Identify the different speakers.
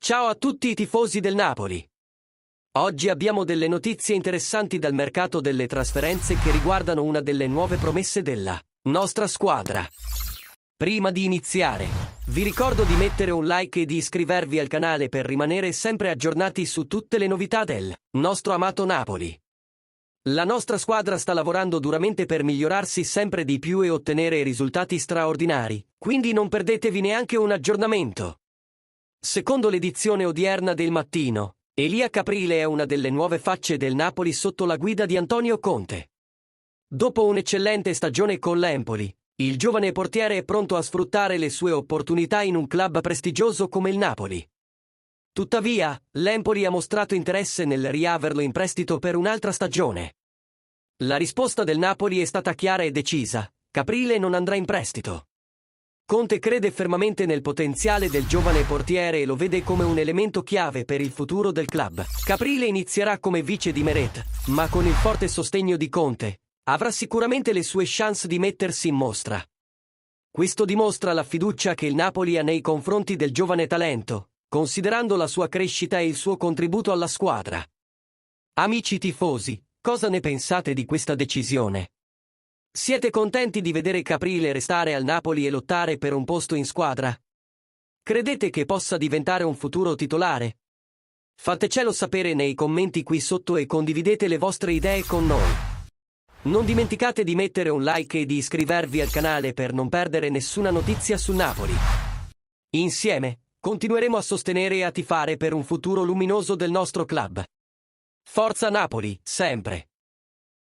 Speaker 1: Ciao a tutti i tifosi del Napoli. Oggi abbiamo delle notizie interessanti dal mercato delle trasferenze che riguardano una delle nuove promesse della nostra squadra. Prima di iniziare, vi ricordo di mettere un like e di iscrivervi al canale per rimanere sempre aggiornati su tutte le novità del nostro amato Napoli. La nostra squadra sta lavorando duramente per migliorarsi sempre di più e ottenere risultati straordinari, quindi non perdetevi neanche un aggiornamento. Secondo l'edizione odierna del Mattino, Elia Caprile è una delle nuove facce del Napoli sotto la guida di Antonio Conte. Dopo un'eccellente stagione con l'Empoli, il giovane portiere è pronto a sfruttare le sue opportunità in un club prestigioso come il Napoli. Tuttavia, l'Empoli ha mostrato interesse nel riaverlo in prestito per un'altra stagione. La risposta del Napoli è stata chiara e decisa: Caprile non andrà in prestito. Conte crede fermamente nel potenziale del giovane portiere e lo vede come un elemento chiave per il futuro del club. Caprile inizierà come vice di Meret, ma con il forte sostegno di Conte, avrà sicuramente le sue chance di mettersi in mostra. Questo dimostra la fiducia che il Napoli ha nei confronti del giovane talento, considerando la sua crescita e il suo contributo alla squadra. Amici tifosi, cosa ne pensate di questa decisione? Siete contenti di vedere Caprile restare al Napoli e lottare per un posto in squadra? Credete che possa diventare un futuro titolare? Fatecelo sapere nei commenti qui sotto e condividete le vostre idee con noi. Non dimenticate di mettere un like e di iscrivervi al canale per non perdere nessuna notizia sul Napoli. Insieme, continueremo a sostenere e a tifare per un futuro luminoso del nostro club. Forza Napoli, sempre!